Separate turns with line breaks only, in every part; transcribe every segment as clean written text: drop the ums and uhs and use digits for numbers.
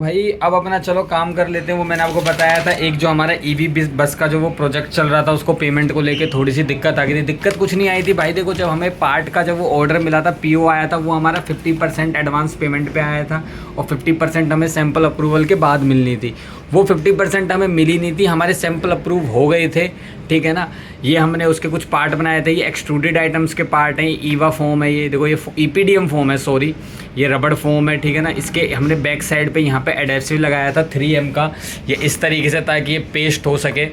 भाई अब अपना चलो काम कर लेते हैं। वो मैंने आपको बताया था, एक जो हमारा ईवी बस का जो वो प्रोजेक्ट चल रहा था, उसको पेमेंट को लेके थोड़ी सी दिक्कत आ गई थी। दिक्कत कुछ नहीं आई थी भाई, देखो जब हमें पार्ट का जब वो ऑर्डर मिला था, पीओ आया था, वो हमारा 50% एडवांस पेमेंट पे आया था और 50% हमें सैंपल अप्रूवल के बाद मिलनी थी। वो 50% हमें मिली नहीं थी, हमारे सैंपल अप्रूव हो गए थे, ठीक है ना। ये हमने उसके कुछ पार्ट बनाए थे, ये एक्सट्रूडेड आइटम्स के पार्ट हैं, ये ईवा फोम है, ये देखो ये ईपीडीएम फोम है, सॉरी ये रबड़ फोम है, ठीक है ना। इसके हमने बैक साइड पे यहाँ पे एडेसिव लगाया था 3M का, ये इस तरीके से ताकि ये पेस्ट हो सके।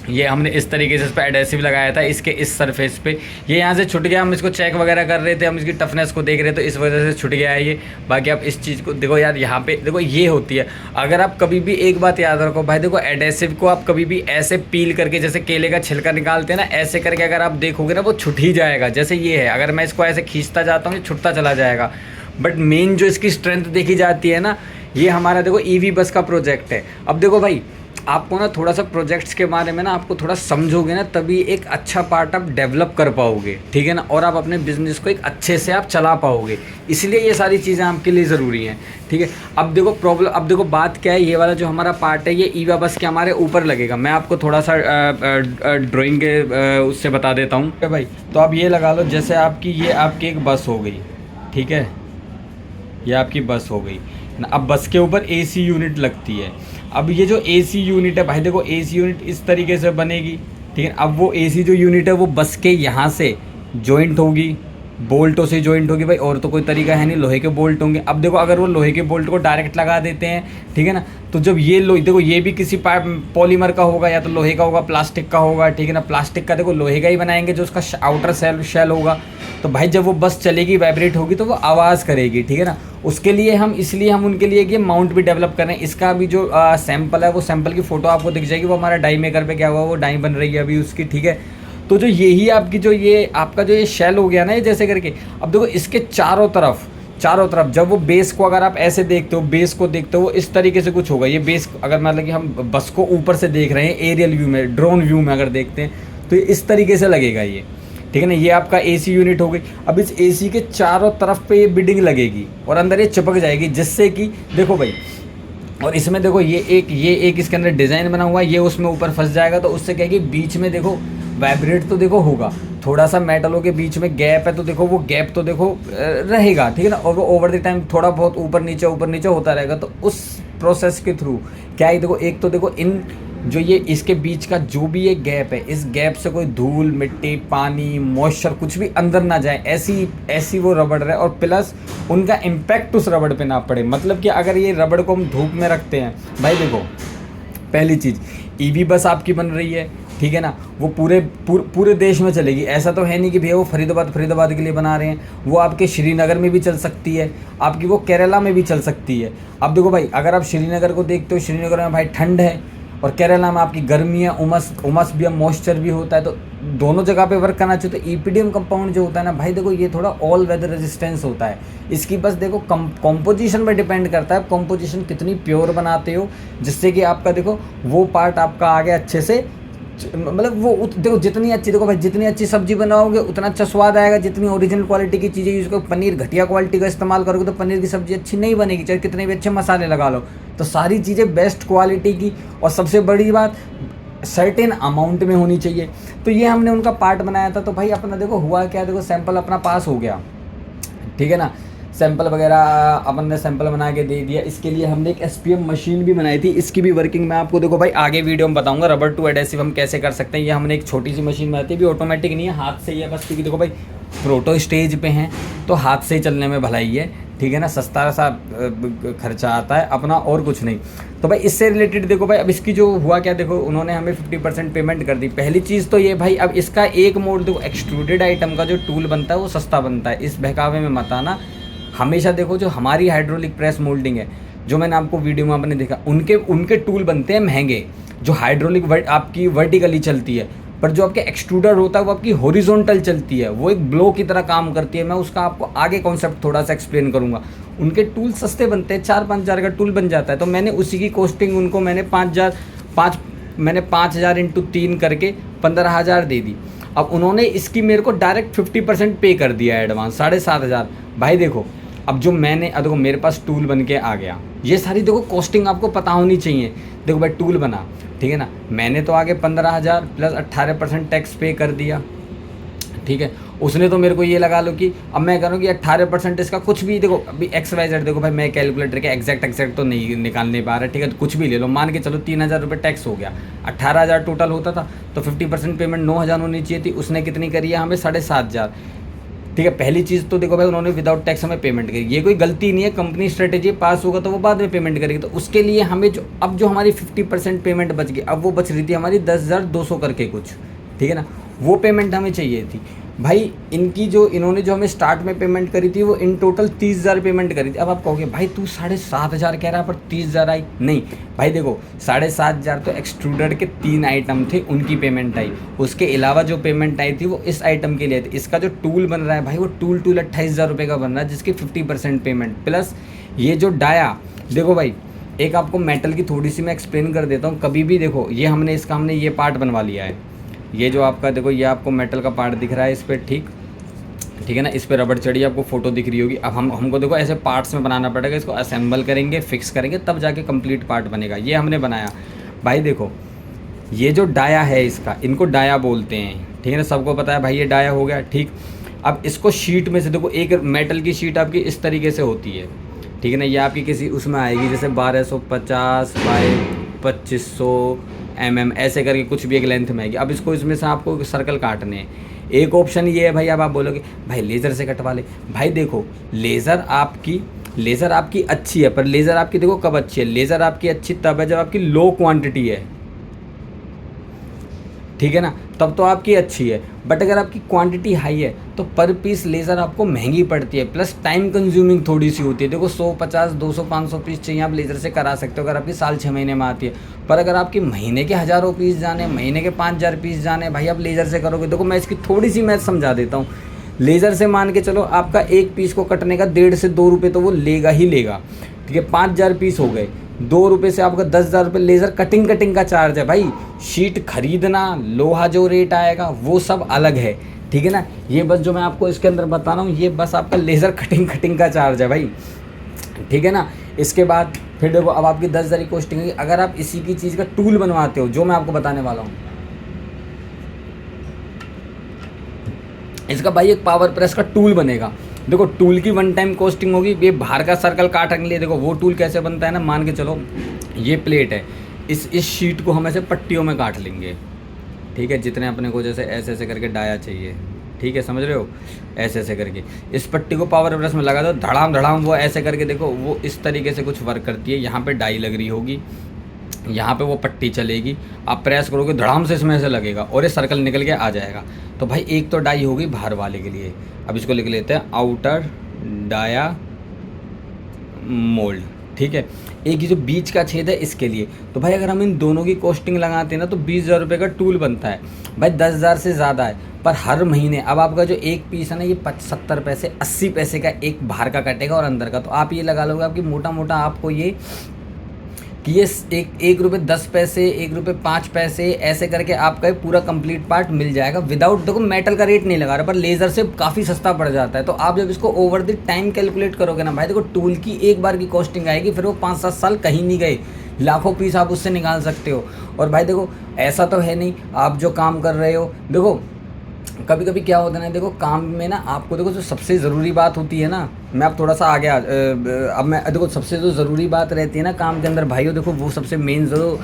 ये हमने इस तरीके से इस पर एडेसिव लगाया था इसके इस सरफेस पे। ये यहाँ से छूट गया, हम इसको चेक वगैरह कर रहे थे, हम इसकी टफनेस को देख रहे थे, तो इस वजह से छूट गया है ये। बाकी आप इस चीज़ को देखो यार, यहाँ पे देखो ये होती है। अगर आप कभी भी एक बात याद रखो भाई, देखो एडेसिव को आप कभी भी ऐसे पील करके, जैसे केले का छिलका निकालते हैं ना, ऐसे करके अगर आप देखोगे ना, वो छूट ही जाएगा। जैसे ये है, अगर मैं इसको ऐसे खींचता जाता हूँ, ये छुटता चला जाएगा। बट मेन जो इसकी स्ट्रेंथ देखी जाती है ना, ये हमारा देखो ईवी बस का प्रोजेक्ट है। अब देखो भाई, आपको ना थोड़ा सा प्रोजेक्ट्स के बारे में ना आपको थोड़ा समझोगे ना, तभी एक अच्छा पार्ट आप डेवलप कर पाओगे, ठीक है ना। और आप अपने बिजनेस को एक अच्छे से आप चला पाओगे, इसलिए ये सारी चीज़ें आपके लिए ज़रूरी हैं, ठीक है। अब देखो प्रॉब्लम, अब देखो बात क्या है, ये वाला जो हमारा पार्ट है, ये ईवा बस के हमारे ऊपर लगेगा। मैं आपको थोड़ा सा ड्राइंग के उससे बता देता हूँ भाई। तो आप ये लगा लो, जैसे आपकी ये आपकी एक बस हो गई, ठीक है, ये आपकी बस हो गई ना। अब बस के ऊपर एसी यूनिट लगती है। अब ये जो एसी यूनिट है भाई, देखो एसी यूनिट इस तरीके से बनेगी, ठीक है। अब वो एसी जो यूनिट है वो बस के यहाँ से जॉइंट होगी, बोल्टों से जॉइंट होगी भाई, और तो कोई तरीका है नहीं, लोहे के बोल्ट होंगे। अब देखो अगर वो लोहे के बोल्ट को डायरेक्ट लगा देते हैं, ठीक है ना, तो जब ये देखो ये भी किसी पॉलीमर का होगा, या तो लोहे का होगा, प्लास्टिक का होगा, ठीक है ना। प्लास्टिक का देखो लोहे का ही बनाएंगे, जो उसका आउटर शेल होगा। तो भाई जब वो बस चलेगी, वाइब्रेट होगी, तो वो आवाज़ करेगी, ठीक है ना। उसके लिए हम उनके लिए ये माउंट भी डेवलप कर रहे हैं। इसका भी जो सैंपल है, वो सैंपल की फ़ोटो आपको दिख जाएगी, वो हमारा डाई मेकर पे क्या हुआ, वो डाई बन रही है अभी उसकी, ठीक है। तो जो यही आपकी जो ये आपका जो ये शेल हो गया ना, ये जैसे करके, अब देखो इसके चारों तरफ जब वो बेस को अगर आप ऐसे देखते हो, बेस को देखते हो, वो इस तरीके से कुछ होगा। ये बेस अगर मतलब कि हम बस को ऊपर से देख रहे हैं, एरियल व्यू में, ड्रोन व्यू में अगर देखते हैं, तो ये इस तरीके से लगेगा ये, ठीक है ना। ये आपका एसी यूनिट हो गई। अब इस एसी के चारों तरफ पे ये बिडिंग लगेगी और अंदर ये चिपक जाएगी, जिससे कि देखो भाई, और इसमें देखो ये एक इसके अंदर डिज़ाइन बना हुआ है, ये उसमें ऊपर फंस जाएगा, तो उससे क्या है कि बीच में देखो वाइब्रेट तो देखो होगा, थोड़ा सा मेटलों के बीच में गैप है, तो देखो वो गैप तो देखो रहेगा, ठीक है ना। और वो ओवर द टाइम थोड़ा बहुत ऊपर नीचे होता रहेगा। तो उस प्रोसेस के थ्रू क्या है, देखो एक तो देखो इन जो ये इसके बीच का जो भी ये गैप है, इस गैप से कोई धूल मिट्टी पानी मॉइस्चर कुछ भी अंदर ना जाए, ऐसी वो रबड़ रहे। और प्लस उनका इम्पैक्ट उस रबड़ पे ना पड़े। मतलब कि अगर ये रबड़ को हम धूप में रखते हैं भाई, देखो पहली चीज़, ईवी बस आपकी बन रही है, ठीक है ना, वो पूरे देश में चलेगी। ऐसा तो है नहीं कि भैया वो फरीदाबाद के लिए बना रहे हैं, वो आपके श्रीनगर में भी चल सकती है, आपकी वो केरला में भी चल सकती है। अब देखो भाई, अगर आप श्रीनगर को देखते हो, श्रीनगर में भाई ठंड है, और केरला में आपकी गर्मी है, उमस भी है, मॉइस्चर भी होता है, तो दोनों जगह पे वर्क करना चाहिए। तो ईपीडीएम कंपाउंड जो होता है ना भाई, देखो ये थोड़ा ऑल वेदर रेजिस्टेंस होता है। इसकी बस देखो कॉम्पोजिशन पर डिपेंड करता है, कॉम्पोजिशन कितनी प्योर बनाते हो, जिससे कि आपका देखो वो पार्ट आपका आगे अच्छे से, मतलब वो देखो जितनी अच्छी, देखो भाई जितनी अच्छी सब्जी बनाओगे उतना अच्छा स्वाद आएगा। जितनी ओरिजिनल क्वालिटी की चीज़ें यूज़ करो, पनीर घटिया क्वालिटी का इस्तेमाल करोगे तो पनीर की सब्ज़ी अच्छी नहीं बनेगी, चाहे कितने भी अच्छे मसाले लगा लो। तो सारी चीज़ें बेस्ट क्वालिटी की, और सबसे बड़ी बात सर्टेन अमाउंट में होनी चाहिए। तो ये हमने उनका पार्ट बनाया था। तो भाई अपना देखो हुआ क्या, देखो सैंपल अपना पास हो गया, ठीक है ना। सैंपल वगैरह अपन ने सैंपल बना के दे दिया। इसके लिए हमने एक एसपीएम मशीन भी बनाई थी, इसकी भी वर्किंग मैं आपको देखो भाई आगे वीडियो में बताऊंगा, रबर टू एडेसिव हम कैसे कर सकते हैं। ये हमने एक छोटी सी मशीन बनाई थी, भी ऑटोमेटिक नहीं है, हाथ से ही है बस, क्योंकि देखो भाई प्रोटो स्टेज पे हैं तो हाथ से ही चलने में भलाई है, ठीक है ना। सस्ता सा खर्चा आता है अपना, और कुछ नहीं। तो भाई इससे रिलेटेड देखो भाई, अब इसकी जो हुआ क्या, देखो उन्होंने हमें 50% पेमेंट कर दी। पहली चीज़ तो ये भाई, अब इसका एक मोड देखो, एक्सट्रूडेड आइटम का जो टूल बनता है वो सस्ता बनता है, इस बहकावे में मत आना। हमेशा देखो जो हमारी हाइड्रोलिक प्रेस मोल्डिंग है, जो मैंने आपको वीडियो में आपने देखा, उनके टूल बनते हैं महंगे, जो हाइड्रोलिक आपकी वर्टिकली चलती है, पर जो आपके एक्सट्रूडर होता है वो आपकी हॉरिजॉन्टल चलती है, वो एक ब्लो की तरह काम करती है। मैं उसका आपको आगे कॉन्सेप्ट थोड़ा सा एक्सप्लेन करूंगा। उनके टूल सस्ते बनते हैं, 4-5 हज़ार का टूल बन जाता है। तो मैंने उसी की कॉस्टिंग उनको मैंने 5,000 इंटू 3 करके 15,000 दे दी। अब उन्होंने इसकी मेरे को डायरेक्ट 50% पे कर दिया एडवांस, 7,500। भाई देखो अब जो मैंने देखो मेरे पास टूल बन के आ गया, ये सारी देखो कॉस्टिंग आपको पता होनी चाहिए। देखो भाई टूल बना, ठीक है ना, मैंने तो आगे 15,000 प्लस 18% टैक्स पे कर दिया, ठीक है। उसने तो मेरे को ये लगा लो कि अब मैं करूँ कि 18% इसका कुछ भी, देखो अभी XYZ, देखो भाई मैं कैलकुलेटर के एग्जैक्ट तो नहीं निकाल नहीं पा रहा, ठीक है, तो कुछ भी ले लो, मान के चलो 3,000 रुपये टैक्स हो गया, 18,000 टोटल होता था, तो 50% पेमेंट 9,000 होनी चाहिए थी, उसने कितनी करी है हमें 7,500, ठीक है। पहली चीज़ तो देखो भाई उन्होंने विदाउट टैक्स हमें पेमेंट करी, ये कोई गलती नहीं है, कंपनी स्ट्रेटेजी पास होगा तो वो बाद में पेमेंट करेगी, तो उसके लिए हमें जो हमारी 50% पेमेंट बच गई, अब वो बच रही थी हमारी 10,200 करके कुछ, ठीक है ना, वो पेमेंट हमें चाहिए थी भाई। इन्होंने जो हमें स्टार्ट में पेमेंट करी थी वो इन टोटल 30,000 पेमेंट करी थी। अब आप कहोगे भाई तू 7,500 कह रहा पर 30,000 आई, नहीं भाई देखो 7,500 तो एक्सट्रूडर के 3 आइटम थे उनकी पेमेंट आई, उसके अलावा जो पेमेंट आई थी वो इस आइटम के लिए थी। इसका जो टूल बन रहा है भाई वो टूल 28,000 रुपये का बन रहा है, जिसकी 50% पेमेंट प्लस ये जो डाया, देखो भाई एक आपको मेटल की थोड़ी सी मैं एक्सप्लेन कर देता हूँ। कभी भी देखो हमने ये पार्ट बनवा लिया है, ये जो आपका देखो ये आपको मेटल का पार्ट दिख रहा है इस पर, ठीक है ना, इस पर रबड़ चढ़ी आपको फोटो दिख रही होगी। अब हमको देखो ऐसे पार्ट्स में बनाना पड़ेगा, इसको असेंबल करेंगे, फिक्स करेंगे, तब जाके कंप्लीट पार्ट बनेगा। ये हमने बनाया भाई, देखो ये जो डाया है इसका, इनको डाया बोलते हैं, ठीक है ना, सबको पता है भाई ये डाया हो गया, ठीक। अब इसको शीट में से देखो, एक मेटल की शीट आपकी इस तरीके से होती है, ठीक है ना, ये आपकी किसी उसमें आएगी जैसे 1250 बाय 2500 mm ऐसे करके कुछ भी एक लेंथ में आएगी। अब इसको इसमें से आपको सर्कल काटने हैं। एक ऑप्शन ये है भाई, अब आप बोलोगे भाई लेज़र से कटवा ले, भाई देखो लेज़र आपकी अच्छी है, पर लेज़र आपकी देखो कब अच्छी है, लेज़र आपकी अच्छी तब है जब आपकी लो क्वांटिटी है, ठीक है ना, तब तो आपकी अच्छी है। बट अगर आपकी क्वांटिटी हाई है तो पर पीस लेज़र आपको महंगी पड़ती है, प्लस टाइम कंज्यूमिंग थोड़ी सी होती है। देखो 100, 50, 200, 500 पीस चाहिए आप लेज़र से करा सकते हो अगर आपकी साल 6 महीने में आती है। पर अगर आपकी महीने के हज़ारों पीस जाने, महीने के 5,000 पीस जाने, भाई आप लेज़र से करोगे। देखो मैं इसकी थोड़ी सी मैथ समझा देता हूँ। लेज़र से मान के चलो आपका एक पीस को कटने का 1.5 से 2 रुपये तो वो लेगा ही लेगा, ठीक है। 5,000 पीस हो गए, 2 रुपये से आपका 10,000 रुपये लेज़र कटिंग का चार्ज है भाई। शीट खरीदना, लोहा जो रेट आएगा वो सब अलग है, ठीक है ना। ये बस जो मैं आपको इसके अंदर बता रहा हूँ ये बस आपका लेज़र कटिंग का चार्ज है भाई, ठीक है ना। इसके बाद फिर देखो अब आपकी 10,000 की कॉस्टिंग है। अगर आप इसी की चीज़ का टूल बनवाते हो जो मैं आपको बताने वाला हूँ, इसका भाई एक पावर प्रेस का टूल बनेगा। देखो टूल की 1 टाइम कॉस्टिंग होगी, ये बाहर का सर्कल काटने के लिए। देखो वो टूल कैसे बनता है ना, मान के चलो ये प्लेट है, इस शीट को हम ऐसे पट्टियों में काट लेंगे, ठीक है, जितने अपने को जैसे ऐसे करके डाया चाहिए, ठीक है, समझ रहे हो, ऐसे करके इस पट्टी को पावर प्रेस में लगा दो, धड़ाम वो ऐसे करके देखो वो इस तरीके से कुछ वर्क करती है। यहाँ पे डाई लग रही होगी, यहाँ पे वो पट्टी चलेगी, आप प्रेस करोगे धड़ाम से इसमें ऐसे लगेगा और ये सर्कल निकल के आ जाएगा। तो भाई एक तो डाई होगी बाहर वाले के लिए, अब इसको लिख लेते हैं आउटर डाया मोल्ड, ठीक है। एक ये जो बीच का छेद है इसके लिए। तो भाई अगर हम इन दोनों की कॉस्टिंग लगाते हैं ना तो 20,000 रुपये का टूल बनता है भाई। 10,000 से ज़्यादा है, पर हर महीने अब आपका जो एक पीस है ना ये 70 पैसे 80 पैसे का एक बाहर का कटेगा और अंदर का। तो आप ये लगा लोगे आपकी मोटा आपको ये कि ये 1 रुपये 10 पैसे, 1 रुपये 5 पैसे ऐसे करके आपका ये पूरा कंप्लीट पार्ट मिल जाएगा विदाउट, देखो मेटल का रेट नहीं लगा रहा पर लेज़र से काफ़ी सस्ता पड़ जाता है। तो आप जब इसको ओवर द टाइम कैलकुलेट करोगे ना भाई, देखो टूल की एक बार की कॉस्टिंग आएगी, फिर वो 5-7 साल कहीं नहीं गए, लाखों पीस आप उससे निकाल सकते हो। और भाई देखो ऐसा तो है नहीं आप जो काम कर रहे हो, देखो कभी कभी क्या होता है ना, देखो काम में ना आपको देखो जो सबसे ज़रूरी बात होती है ना, मैं अब थोड़ा सा आगे अब मैं देखो सबसे जो ज़रूरी बात रहती है ना काम के अंदर भाइयों, देखो वो सबसे मेन जो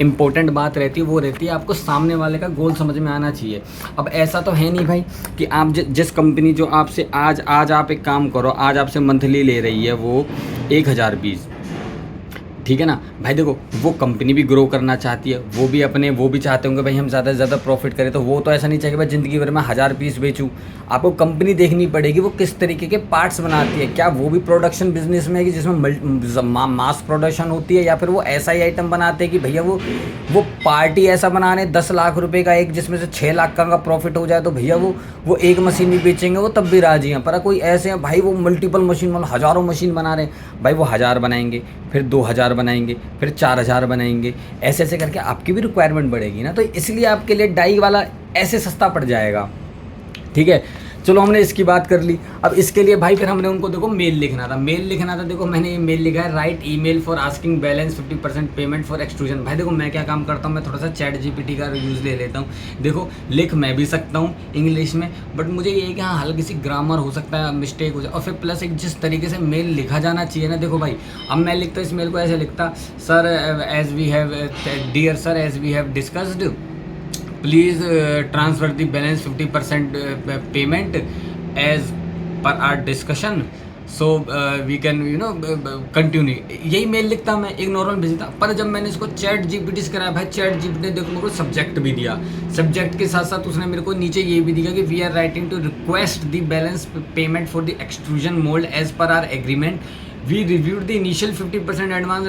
इम्पोर्टेंट बात रहती है वो रहती है आपको सामने वाले का गोल समझ में आना चाहिए। अब ऐसा तो है नहीं भाई कि आप जिस कंपनी जो आपसे आज आप एक काम करो, आज आपसे मंथली ले रही है वो 1,000 पीस, ठीक है ना भाई। देखो वो कंपनी भी ग्रो करना चाहती है, वो भी चाहते होंगे भाई हम ज़्यादा से ज़्यादा प्रॉफिट करें। तो वो तो ऐसा नहीं चाहिए भाई ज़िंदगी भर में 1,000 पीस बेचूँ। आपको कंपनी देखनी पड़ेगी वो किस तरीके के पार्ट्स बनाती है, क्या वो भी प्रोडक्शन बिजनेस में है कि जिसमें मास प्रोडक्शन होती है, या फिर वो ऐसा ही आइटम बनाते हैं कि भैया वो पार्टी ऐसा बना रहे 10 लाख रुपये का एक जिसमें से 6 लाख का प्रॉफिट हो जाए तो भैया वो एक मशीन ही बेचेंगे वो तब भी राजी हैं। पर कोई ऐसे हैं भाई वो मल्टीपल मशीन मतलब हज़ारों मशीन बना रहे हैं भाई, वो 1,000 बनाएंगे, फिर 2,000 बनाएंगे, फिर 4,000 बनाएंगे, ऐसे करके आपकी भी रिक्वायरमेंट बढ़ेगी ना। तो इसलिए आपके लिए डाई वाला ऐसे सस्ता पड़ जाएगा, ठीक है। चलो हमने इसकी बात कर ली। अब इसके लिए भाई फिर हमने उनको देखो मेल लिखना था, देखो मैंने ये मेल लिखा है, right email for asking balance 50% payment for extrusion. भाई देखो मैं क्या काम करता हूँ, मैं थोड़ा सा चैट जीपीटी का यूज़ ले लेता हूँ। देखो लिख मैं भी सकता हूँ इंग्लिश में, बट मुझे ये है कि हाँ हल्की सी ग्रामर हो सकता है, मिस्टेक हो जाए, और फिर प्लस एक जिस तरीके से मेल लिखा जाना चाहिए ना, देखो भाई अब मैं लिखता इस मेल को ऐसे लिखता, sir as we have dear sir as we have discussed please transfer the balance 50% payment as per our discussion, so we can continue. यही मेल लिखता मैं, एक नॉर्मल भेजता। पर जब मैंने इसको चैट जीपीटी से कराया भाई, चैट जीपीटी ने देखो मेरे को सब्जेक्ट भी दिया, सब्जेक्ट के साथ साथ उसने मेरे को नीचे ये भी दिया कि we are writing to request the balance payment for the extrusion mould as per our agreement, we reviewed the initial 50% advance,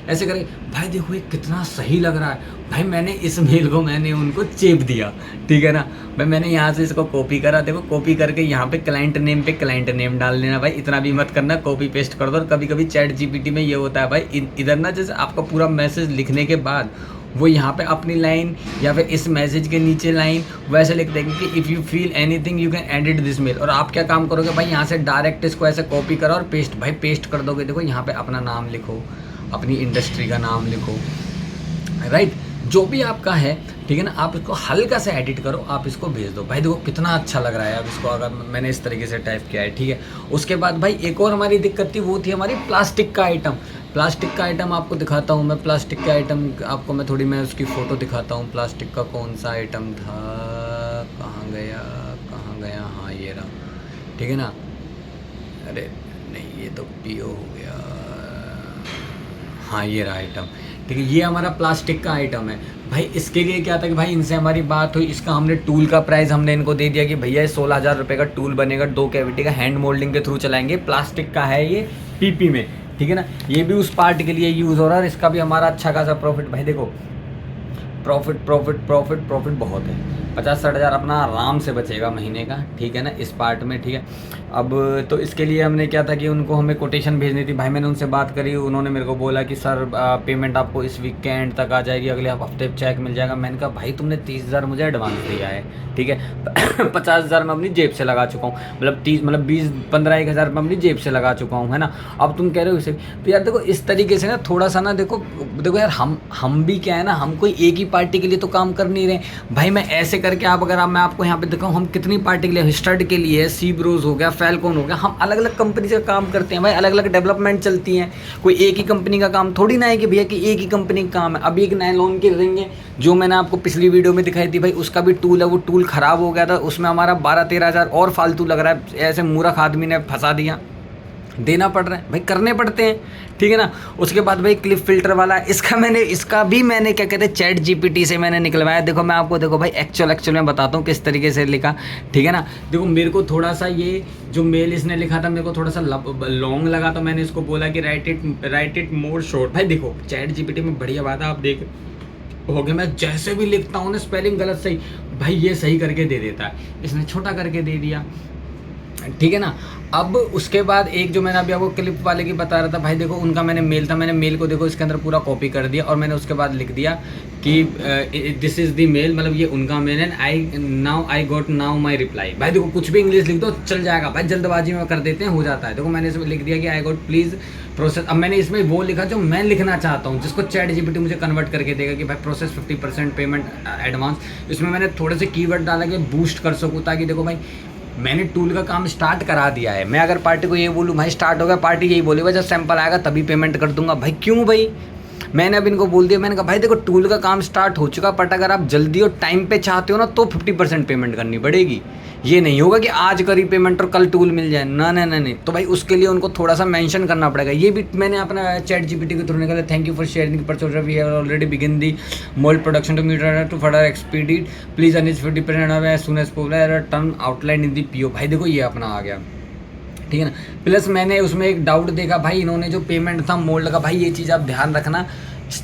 ऐसे करके। भाई देखो ये कितना सही लग रहा है। भाई मैंने इस मेल को मैंने उनको चेप दिया, ठीक है ना भाई, मैंने यहाँ से इसको कॉपी करा, देखो कॉपी करके यहाँ पे क्लाइंट नेम पे क्लाइंट नेम डाल देना भाई, इतना भी मत करना, कॉपी पेस्ट कर दो। और कभी कभी चैट जीपीटी में ये होता है भाई, इधर ना जैसे आपका पूरा मैसेज लिखने के बाद वो यहाँ पे अपनी लाइन या फिर इस मैसेज के नीचे लाइन वैसे लिख देंगे कि if you feel anything you can edit this mail. और आप क्या काम करोगे भाई, यहाँ से डायरेक्ट इसको ऐसे कॉपी करो और पेस्ट, भाई पेस्ट कर दोगे। देखो यहाँ पे अपना नाम लिखो, अपनी इंडस्ट्री का नाम लिखो, राइट, जो भी आपका है, ठीक है ना, आप इसको हल्का से एडिट करो, आप इसको भेज दो। भाई देखो कितना अच्छा लग रहा है अब इसको, अगर मैंने इस तरीके से टाइप किया है, ठीक है। उसके बाद भाई एक और हमारी दिक्कत थी, वो थी हमारी प्लास्टिक का आइटम। प्लास्टिक का आइटम आपको दिखाता हूँ मैं, प्लास्टिक का आइटम आपको मैं थोड़ी मैं उसकी फ़ोटो दिखाता हूँ। प्लास्टिक का कौन सा आइटम था, कहाँ गया, हाँ ये रहा, ठीक है ना। अरे नहीं ये तो पीओ हो गया, हाँ ये रहा आइटम, ठीक है, ये हमारा प्लास्टिक का आइटम है। भाई इसके लिए क्या था कि भाई इनसे हमारी बात हुई, इसका हमने टूल का प्राइस हमने इनको दे दिया कि भैया 16,000 रुपये का टूल बनेगा, 2 कैविटी का, हैंड मोल्डिंग के थ्रू चलाएंगे, प्लास्टिक का है ये, पीपी में, ठीक है ना। ये भी उस पार्ट के लिए यूज़ हो रहा है, और इसका भी हमारा अच्छा खासा प्रॉफिट। भाई देखो प्रॉफिट बहुत है, 50-60 हज़ार अपना आराम से बचेगा महीने का, ठीक है ना, इस पार्ट में, ठीक है। अब तो इसके लिए हमने क्या था कि उनको हमें कोटेशन भेजनी थी। भाई मैंने उनसे बात करी, उन्होंने मेरे को बोला कि सर पेमेंट आपको इस वीकेंड तक आ जाएगी, अगले हफ्ते चेक मिल जाएगा। मैंने कहा भाई तुमने 30,000 मुझे एडवांस दिया है, ठीक है, 50,000 मैं अपनी जेब से लगा चुका हूँ, मतलब 20-15 हज़ार मैं अपनी जेब से लगा चुका हूँ, है ना। अब तुम कह रहे हो इसे, तो यार देखो इस तरीके से ना थोड़ा सा ना, देखो यार हम भी क्या है ना, हम कोई एक ही पार्टी के लिए तो काम कर नहीं रहे भाई। मैं ऐसे करके मैं आपको यहाँ पे दिखाऊँ, हम कितनी पार्टी के लिए, स्टड के लिए सी ब्रोज हो गया, फैल्कॉन हो गया, हम अलग अलग कंपनी से काम करते हैं भाई, अलग अलग डेवलपमेंट चलती हैं। कोई एक ही कंपनी का काम थोड़ी ना है कि भैया कि एक ही कंपनी का काम है। अभी एक नायलॉन के रिंग है जो मैंने आपको पिछली वीडियो में दिखाई थी भाई, उसका भी टूल है, वो टूल ख़राब हो गया था, उसमें हमारा 12-13 हज़ार और फालतू लग रहा है, ऐसे मूर्ख आदमी ने फंसा दिया, देना पड़ रहा है भाई, करने पड़ते हैं, ठीक है ना। उसके बाद भाई क्लिप फिल्टर वाला, इसका भी मैंने क्या कहते हैं चैट जीपीटी से मैंने निकलवाया। देखो मैं आपको देखो भाई एक्चुअल में बताता हूँ किस तरीके से लिखा, ठीक है ना। देखो मेरे को थोड़ा सा ये जो मेल इसने लिखा था मेरे को थोड़ा सा लॉन्ग लगा, तो मैंने इसको बोला कि राइट इट मोर शॉर्ट। भाई देखो चैट जीपीटी में बढ़िया बात है, आप देख हो गया, मैं जैसे भी लिखता हूँ ना स्पेलिंग गलत सही, भाई ये सही करके दे देता है, इसने छोटा करके दे दिया, ठीक है ना। अब उसके बाद एक जो मैंने अभी आपको क्लिप वाले की बता रहा था, भाई देखो उनका मैंने मेल को देखो इसके अंदर पूरा कॉपी कर दिया, और मैंने उसके बाद लिख दिया कि दिस इज़ दी मेल, मतलब ये उनका मेल है, I got now my reply. भाई देखो कुछ भी इंग्लिश लिख दो चल जाएगा भाई, जल्दबाजी में कर देते हैं, हो जाता है। देखो मैंने इसमें लिख दिया कि आई गॉट प्लीज़ प्रोसेस। अब मैंने इसमें वो लिखा जो मैं लिखना चाहता हूँ, जिसको चैट जीपीटी मुझे कन्वर्ट करके देगा कि भाई प्रोसेस 50% पेमेंट एडवांस। इसमें मैंने थोड़े से कीवर्ड डाला कि बूस्ट कर सकूँ, ताकि देखो भाई मैंने टूल का काम स्टार्ट करा दिया है। मैं अगर पार्टी को ये बोलूँ भाई स्टार्ट हो गया, पार्टी यही बोलेगा जब सैंपल आएगा तभी पेमेंट कर दूंगा। भाई क्यों भाई, मैंने अब इनको बोल दिया, मैंने कहा भाई देखो टूल का काम स्टार्ट हो चुका, बट अगर आप जल्दी और टाइम पे चाहते हो ना तो 50% पेमेंट करनी पड़ेगी। ये नहीं होगा कि आज करी पेमेंट और कल टूल मिल जाए, ना ना ना नहीं। तो भाई उसके लिए उनको थोड़ा सा मेंशन करना पड़ेगा। ये भी मैंने अपना चैट जीपीटी के थ्रू निकाला। Thank you for sharing purchase, we have already begin the mould production to meet to further expedite, please arrange 50% away as soon as possible, turn outline in the PO. भाई देखो ये अपना आ गया, ठीक है ना। प्लस मैंने उसमें एक डाउट देखा भाई, इन्होंने जो पेमेंट था मोल्ड का, भाई ये चीज़ आप ध्यान रखना,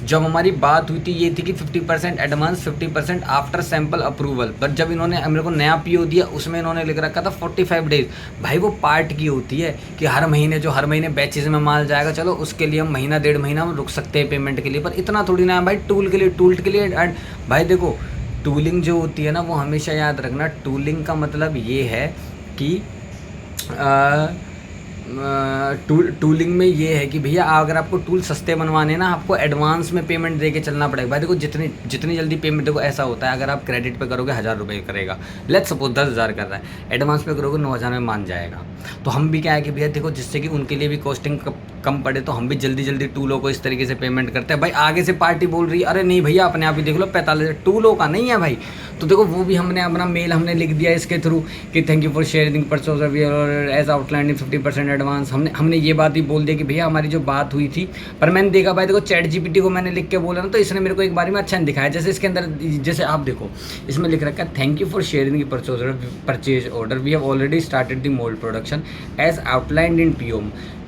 जब हमारी बात हुई थी ये थी कि 50% एडवांस 50% आफ्टर सैंपल अप्रूवल, पर जब इन्होंने मेरे को नया पीओ दिया उसमें इन्होंने लिख रखा था 45 डेज। भाई वो पार्ट की होती है कि हर महीने बैचेज में माल जाएगा, चलो उसके लिए हम महीना 1.5 महीना हम रुक सकते हैं पेमेंट के लिए, पर इतना थोड़ी ना है भाई टूल के लिए। भाई देखो टूलिंग जो होती है ना, वो हमेशा याद रखना, टूलिंग का मतलब ये है कि टूलिंग में ये है कि भैया अगर आपको टूल सस्ते बनवाने ना, आपको एडवांस में पेमेंट दे के चलना पड़ेगा। भाई देखो जितनी जल्दी पेमेंट, देखो ऐसा होता है, अगर आप क्रेडिट पे करोगे 1000 रुपये करेगा, लेट्स सपोज 10,000 कर रहा है, एडवांस पे करोगे 9,000 में मान जाएगा। तो हम भी क्या है कि भैया देखो, जिससे कि उनके लिए भी कॉस्टिंग कम पड़े, तो हम भी जल्दी टूलों को इस तरीके से पेमेंट करते हैं। भाई आगे से पार्टी बोल रही है अरे नहीं भैया अपने आप ही देख लो 45 टूलों का नहीं है भाई, तो देखो वो भी हमने अपना मेल हमने लिख दिया इसके थ्रू कि thank you for sharing purchase as outline in 50% advance. हमने ये बात ही बोल दिया कि भैया हमारी जो बात हुई थी, पर मैंने देखा भाई देखो चैट जीपीटी को मैंने लिख के बोला ना, तो इसने मेरे को एक बार में अच्छा नहीं दिखाया। जैसे इसके अंदर, जैसे आप देखो इसमें लिख रखा है thank you for sharing the purchase order, we have already started the mould production as outlined in PO.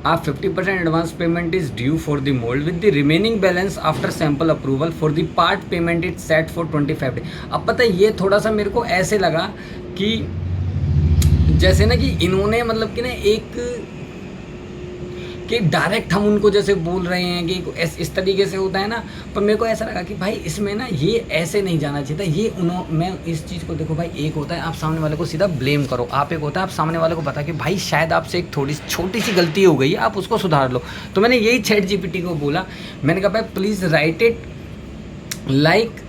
आप 50% advance payment is due for the mould with the remaining balance after sample approval for the part payment it set for 25 day. अब पता है ये थोड़ा सा मेरे को ऐसे लगा कि जैसे ना कि इन्होंने मतलब कि ना एक कि डायरेक्ट हम उनको जैसे बोल रहे हैं कि इस तरीके से होता है ना, पर मेरे को ऐसा लगा कि भाई इसमें ना ये ऐसे नहीं जाना चाहिए था। ये मैं इस चीज़ को देखो भाई, एक होता है आप सामने वाले को सीधा ब्लेम करो, आप एक होता है आप सामने वाले को बता कि भाई शायद आपसे एक थोड़ी छोटी सी गलती हो गई, आप उसको सुधार लो। तो मैंने यही चैट जीपीटी को बोला, मैंने कहा भाई please write it like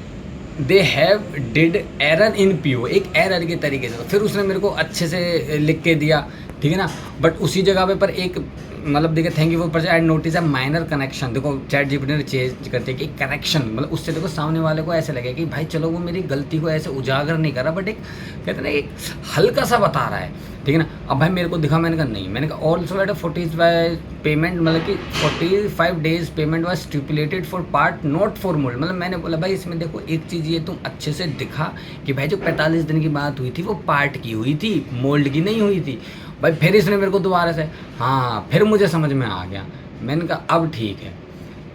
they have did error in PO, एक एरर के तरीके से। फिर उसने मेरे को अच्छे से लिख के दिया, ठीक है ना। बट उसी जगह पर एक मतलब देखिए thank you for purchase I notice a minor connection, देखो चैट जीपीटी ने चेंज करते हैं कि कनेक्शन, मतलब उससे देखो सामने वाले को ऐसे लगे कि भाई चलो वो मेरी गलती को ऐसे उजागर नहीं कर रहा, बट एक कहते हैं ना एक हल्का सा बता रहा है, ठीक है ना। अब भाई मेरे को दिखा, मैंने कहा नहीं, मैंने कहा ऑल्सो एट 45 पेमेंट, मतलब कि 45 days payment was stipulated for part not for mould. मतलब मैंने बोला भाई इसमें देखो एक चीज़ ये तुम अच्छे से दिखा कि भाई जो 45 दिन की बात हुई थी वो पार्ट की हुई थी, मोल्ड की नहीं हुई थी भाई। फिर इसने मेरे को दोबारा से, हाँ फिर मुझे समझ में आ गया, मैंने कहा अब ठीक है,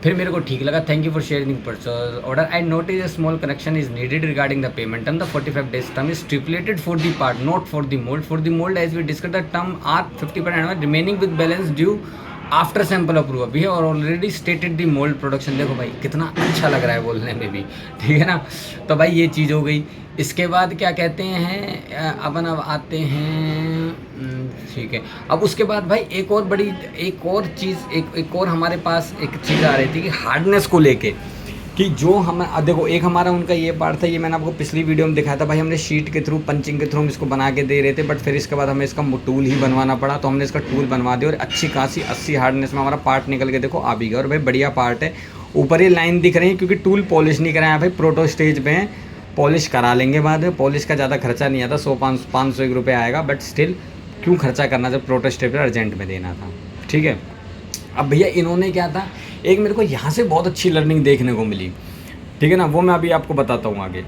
फिर मेरे को ठीक लगा। Thank you for sharing purchase order, I notice a small correction is needed regarding the payment and the 45 days term is stipulated for the part not for the mould. For the mould as we discuss the term are 50% remaining with balance due after sample approval, we have already stated the mould production. देखो भाई कितना अच्छा लग रहा है बोलने में भी, ठीक है ना। तो भाई ये चीज़ हो गई। इसके बाद क्या कहते हैं अब आते हैं, ठीक है। अब उसके बाद भाई एक और चीज़ एक और हमारे पास एक चीज़ आ रही थी कि हार्डनेस को लेके, कि जो हम देखो एक हमारा उनका ये पार्ट था, ये मैंने आपको पिछली वीडियो में दिखाया था भाई, हमने शीट के थ्रू पंचिंग के थ्रू हम इसको बना के दे रहे थे, बट फिर इसके बाद हमें इसका टूल ही बनवाना पड़ा, तो हमने इसका टूल बनवा दिया और अच्छी खासी 80 हार्डनेस में हमारा पार्ट निकल के देखो आ भी गया। और भाई बढ़िया पार्ट है, ऊपर ये लाइन दिख रही है क्योंकि टूल पॉलिश नहीं कराया भाई, प्रोटो स्टेज पे हैं, पॉलिश करा लेंगे बाद में। पॉलिश का ज़्यादा खर्चा नहीं आता, 100-500 रुपये आएगा, बट स्टिल क्यों खर्चा करना जब प्रोटो स्टेज पर अर्जेंट में देना था, ठीक है। अब भैया इन्होंने क्या था, एक मेरे को यहाँ से बहुत अच्छी लर्निंग देखने को मिली, ठीक है ना, वो मैं अभी आपको बताता हूँ आगे।